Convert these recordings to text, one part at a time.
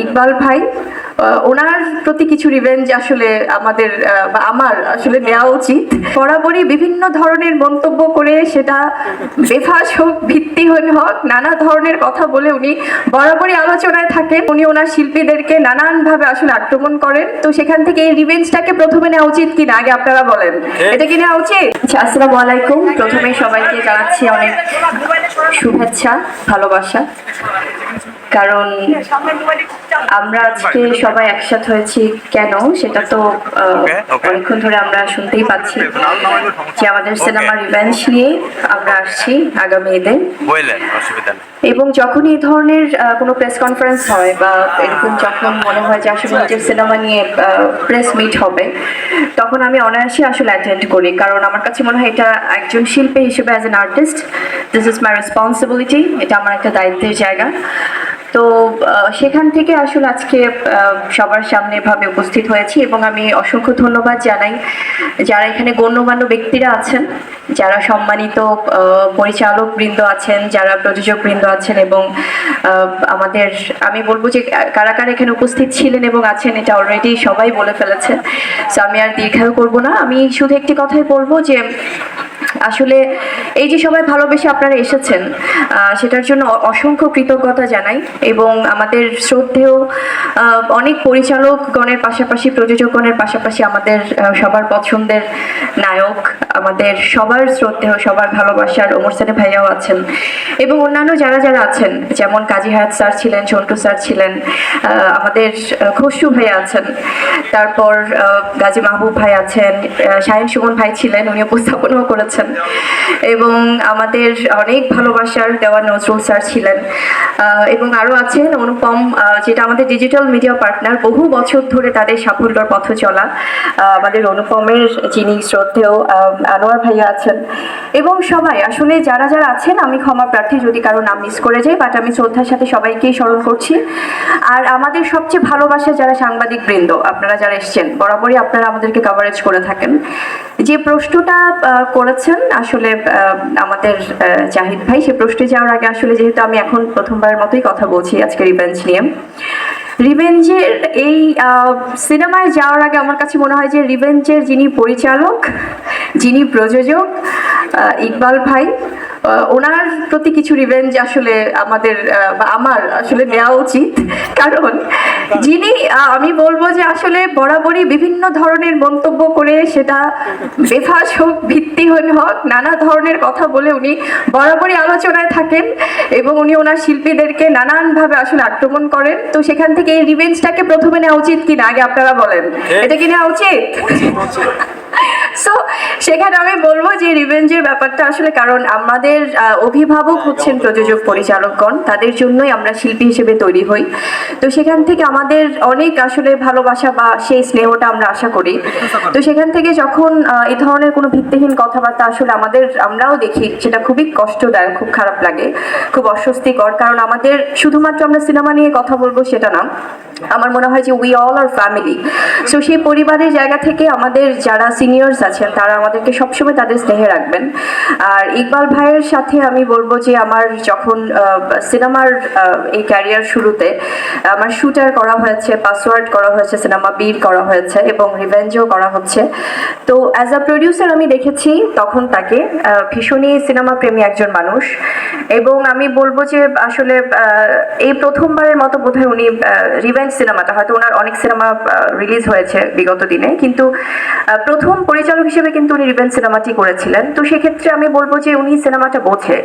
ইকবাল ভাই, ওনার প্রতি কিছু রিভেঞ্জ আসলে আমাদের বা আমার আসলে নেওয়া উচিত। বরাবরই বিভিন্ন ধরনের মন্তব্য করে, সেটা বেফাস হোক ভিত্তিহীন হোক, নানা ধরনের কথা বলে উনি বরাবরই আলোচনায় থাকেন। উনি ওনার শিল্পীদেরকে নানানভাবে আসলে আক্রমণ করেন। তো সেখান থেকে এই রিভেঞ্জটাকে প্রথমে নেওয়া উচিত কিনা আগে আপনারা বলেন, এটা কি নেওয়া উচিত? আসসালামু আলাইকুম। প্রথমে সবাইকে জানাচ্ছি অনেক শুভেচ্ছা, ভালোবাসা। কারণ আমরা আজকে সবাই একসাথে হয়েছি কেন, সেটা তো অনেকক্ষণ ধরে আমরা শুনতেই পাচ্ছি যে আমাদের সিনেমা রিভেঞ্জ নিয়ে আমরা আসছি আগামী ঈদে। এবং যখন এই ধরনের কোনো প্রেস কনফারেন্স হয় বা এরকম যখন মনে হয় যে আসলে নিজের সিনেমা নিয়ে প্রেস মিট হবে, তখন আমি অনায়াসে আসলে অ্যাটেন্ড করি। কারণ আমার কাছে মনে হয় এটা একজন শিল্পী হিসেবে as an artist, this is my responsibility, এটা আমার একটা দায়িত্বের জায়গা। তো সেখান থেকে আসলে আজকে সবার সামনে ভাবে উপস্থিত হয়েছি এবং আমি অসংখ্য ধন্যবাদ জানাই যারা এখানে গণ্যমান্য ব্যক্তিরা আছেন, যারা সম্মানিত পরিচালক বৃন্দ আছেন, যারা প্রযোজক বৃন্দ আছেন এবং আমাদের, আমি বলবো যে কারা কারা এখানে উপস্থিত ছিলেন এবং আছেন এটা অলরেডি সবাই বলে ফেলেছেন। সো আমি আর দীর্ঘায়ু করবো না, আমি শুধু একটি কথাই বলবো যে আসলে এই যে সবাই ভালোবেসে আপনারা এসেছেন, সেটার জন্য অসংখ্য কৃতজ্ঞতা জানাই। এবং আমাদের শ্রদ্ধেয় অনেক পরিচালকগণের পাশাপাশি প্রযোজকগণের পাশাপাশি আমাদের সবার পছন্দের নায়ক, আমাদের সবার শ্রদ্ধেয় সবার ভালোবাসার ওমর সানি ভাইয়াও আছেন এবং অন্যান্য যারা যারা আছেন, যেমন কাজী হায়াত স্যার ছিলেন, সন্টু স্যার ছিলেন, আমাদের খসরু ভাই আছেন, তারপর গাজী মাহবুব ভাই আছেন, শাহিন সুমন ভাই ছিলেন, উনি উপস্থাপনাও করেছেন, এবং আমাদের অনেক ভালোবাসার দেওয়া নজরুল স্যার ছিলেন, এবং আরও আছেন অনুপম, যেটা আমাদের ডিজিটাল মিডিয়া পার্টনার, বহু বছর ধরে তাদের সাফল্যর পথ চলা আমাদের অনুপমের যিনি শ্রদ্ধেয় আনোয়ার ভাইয়া আছেন, এবং সবাই আসলে যারা যারা আছেন, আমি ক্ষমা প্রার্থী যদি কারো নাম মিস করে যাই, বাট আমি শ্রদ্ধার সাথে সবাইকেই স্মরণ করছি। আর আমাদের সবচেয়ে ভালোবাসা যারা সাংবাদিক বৃন্দ, আপনারা যারা এসছেন, বরাবরই আপনারা আমাদেরকে কভারেজ করে থাকেন। যে প্রশ্নটা করেছেন আসলে আমাদের জাহিদ ভাই, সে প্রশ্নে যাওয়ার আগে আসলে যেহেতু আমি এখন প্রথমবারের মতোই কথা বলছি আজকে রিভেঞ্জ নিয়ে, রিভেঞ্জের এই সিনেমায় যাওয়ার আগে আমার কাছে মনে হয় যে রিভেঞ্জের যিনি পরিচালক, যিনি প্রযোজক ইকবাল ভাই, ওনার প্রতি কিছু রিভেঞ্জ আসলে আমাদের বা আমার আসলে নেওয়া উচিত। কারণ যিনি, আমি বলবো যে আসলে বরাবরই বিভিন্ন ধরনের মন্তব্য করে, সেটা বেফাস হোক ভিত্তিহীন হোক, নানা ধরনের কথা বলে উনি বরাবরই আলোচনায় থাকেন এবং উনি ওনার শিল্পীদেরকে নানানভাবে আসলে আক্রমণ করেন। তো সেখান থেকে এই রিভেঞ্জটাকে প্রথমে নেওয়া উচিত কিনা আগে আপনারা বলেন, এটা কি নেওয়া উচিত? সো সেখানে আমি বলবো যে রিভেঞ্জের ব্যাপারটা আসলে, কারণ আমাদের অভিভাবক হচ্ছেন প্রযোজক পরিচালকগণ, তাদের জন্যই আমরা শিল্পী হিসেবে তৈরি হই। তো সেখান থেকে আমাদের অনেক আসলে ভালোবাসা বা সেই স্নেহটা আমরা আশা করি। তো সেখান থেকে যখন এই ধরনের কোনো ভিত্তিহীন কথাবার্তা আসলে আমরাও দেখি, সেটা খুবই কষ্টদায়ক, খুব খারাপ লাগে, খুব অস্বস্তিকর। কারণ আমাদের শুধুমাত্র আমরা সিনেমা নিয়ে কথা বলবো সেটা না, আমার মনে হয় যে we all are family. So সেই পরিবারের জায়গা থেকে আমাদের যারা সিনিয়র্স আছেন তারা আমাদেরকে সবসময় তাদের স্নেহে রাখবেন। আর ইকবাল ভাইয়ের সাথে আমি বলবো যে আমার যখন সিনেমার এই ক্যারিয়ার শুরুতে আমার শুটার করা হয়েছে, পাসওয়ার্ড করা হয়েছে, সিনেমা বীর করা হয়েছে এবং রিভেঞ্জও করা হচ্ছে। তো অ্যাজ আ প্রডিউসার আমি দেখেছি তখন তাকে ভীষণই সিনেমা প্রেমী একজন মানুষ, এবং আমি বলবো যে আসলে এই প্রথমবারের মতো বোধহয় উনি রিভেঞ্জ সিনেমাটা, হয়তো ওনার অনেক সিনেমা রিলিজ হয়েছে বিগত দিনে, কিন্তু প্রথম পরিচালক হিসেবে কিন্তু উনি রিভেঞ্জ সিনেমাটি করেছিলেন। তো সেক্ষেত্রে আমি বলবো যে উনি সিনেমাটা বোঝে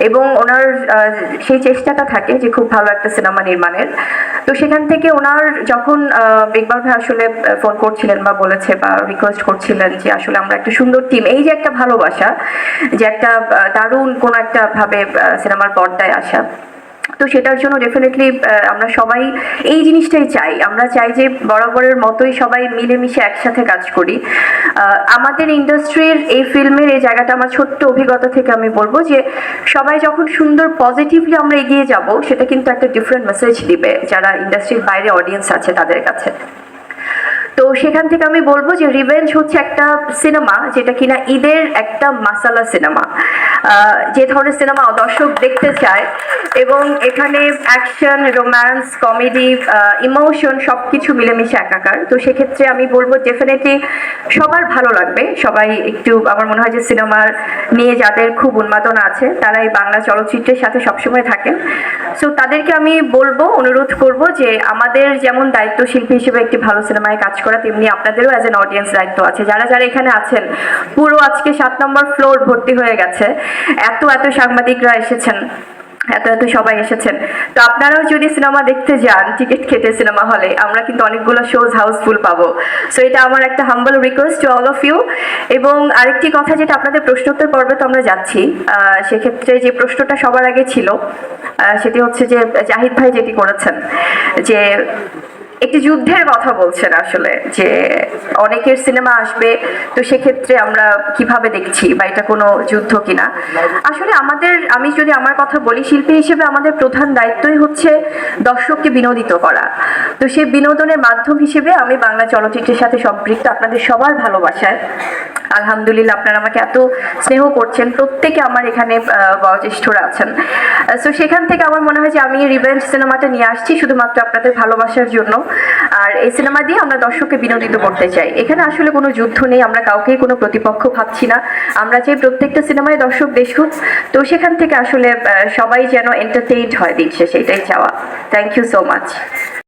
এবং ওনার সেই চেষ্টাটা থাকে যে খুব ভালো একটা সিনেমা নির্মাণের। তো সেখান থেকে ওনার যখন ইকবাল ভাই আসলে ফোন করছিলেন বা বলেছে বা রিকোয়েস্ট করছিলেন যে আসলে আমরা একটা সুন্দর টিম, এই যে একটা ভালোবাসা, যে একটা দারুণ কোনো একটা ভাবে সিনেমার পর্দায় আসা, তো সেটার জন্য ডেফিনেটলি আমরা সবাই এই জিনিসটাই চাই। আমরা চাই যে বরাবরের মতোই সবাই মিলেমিশে একসাথে কাজ করি। আমাদের ইন্ডাস্ট্রির এই ফিল্মের এই জায়গাটা, আমার ছোট্ট অভিজ্ঞতা থেকে আমি বলবো যে সবাই যখন সুন্দর পজিটিভলি আমরা এগিয়ে যাব, সেটা কিন্তু একটা ডিফারেন্ট মেসেজ দিবে যারা ইন্ডাস্ট্রির বাইরে অডিয়েন্স আছে তাদের কাছে। তো সেখান থেকে আমি বলবো যে রিভেঞ্জ হচ্ছে একটা সিনেমা যেটা কিনা ঈদের একটা মাসালা সিনেমা, যে ধরনের সিনেমা দর্শক দেখতে চায়, এবং এখানে অ্যাকশন, রোম্যান্স, কমেডি, ইমোশন সবকিছু মিলেমিশে একাকার। তো সেক্ষেত্রে আমি বলবো ডেফিনেটলি সবার ভালো লাগবে। সবাই একটু, আমার মনে হয় যে সিনেমার নিয়ে যাদের খুব উন্মাদনা আছে তারা এই বাংলা চলচ্চিত্রের সাথে সবসময় থাকেন। সো তাদেরকে আমি বলবো, অনুরোধ করব যে আমাদের যেমন দায়িত্ব শিল্পী হিসেবে একটি ভালো সিনেমায় কাজ করা, তেমনি আপনাদেরও অ্যাজ এন অডিয়েন্স দায়িত্ব আছে। যারা যারা এখানে আছেন, পুরো আজকে 7 নম্বর ফ্লোর ভর্তি হয়ে গেছে, এত এত সাংবাদিকরা এসেছেন, এত এত সবাই এসেছেন। তো আপনারাও যদি সিনেমা দেখতে যান টিকিট কেটে সিনেমা হলে, আমরা কিন্তু অনেকগুলো শোজ হাউসফুল পাবো। সো এটা আমার একটা humble request to all of you. এবং আরেকটি কথা, যেটা আপনাদের প্রশ্নোত্তর পর্বে তো আমরা যাচ্ছি, সেক্ষেত্রে যে প্রশ্নটা সবার আগে ছিল সেটি হচ্ছে যে জাহিদ ভাই যেটি করেছেন, যে একটি যুদ্ধের কথা বলছেন আসলে, যে অনেকের সিনেমা আসবে, তো সেক্ষেত্রে আমরা কিভাবে দেখছি বা এটা কোনো যুদ্ধ কিনা। আসলে আমাদের, আমি যদি আমার কথা বলি, শিল্পী হিসেবে আমাদের প্রধান দায়িত্বই হচ্ছে দর্শককে বিনোদিত করা। তো সেই বিনোদনের মাধ্যম হিসেবে আমি বাংলা চলচ্চিত্রের সাথে সম্পৃক্ত। আপনাদের সবার ভালোবাসায় আলহামদুলিল্লাহ আপনারা আমাকে এত স্নেহ করছেন, প্রত্যেকে আমার এখানে বয়োজ্যেষ্ঠরা আছেন। সো সেখান থেকে আমার মনে হয় যে আমি রিভেঞ্জ সিনেমাটা নিয়ে আসছি শুধুমাত্র আপনাদের ভালোবাসার জন্য। আর এই সিনেমা দিয়ে আমরা দর্শককে বিনোদিত করতে চাই। এখানে আসলে কোনো যুদ্ধ নেই, আমরা কাউকেই কোনো প্রতিপক্ষ ভাবছি না। আমরা চাই প্রত্যেকটা সিনেমায় দর্শক দেখুক। তো সেখান থেকে আসলে সবাই যেন এন্টারটেইনড হয় দিন শেষে, এটাই চাওয়া। Thank you so much.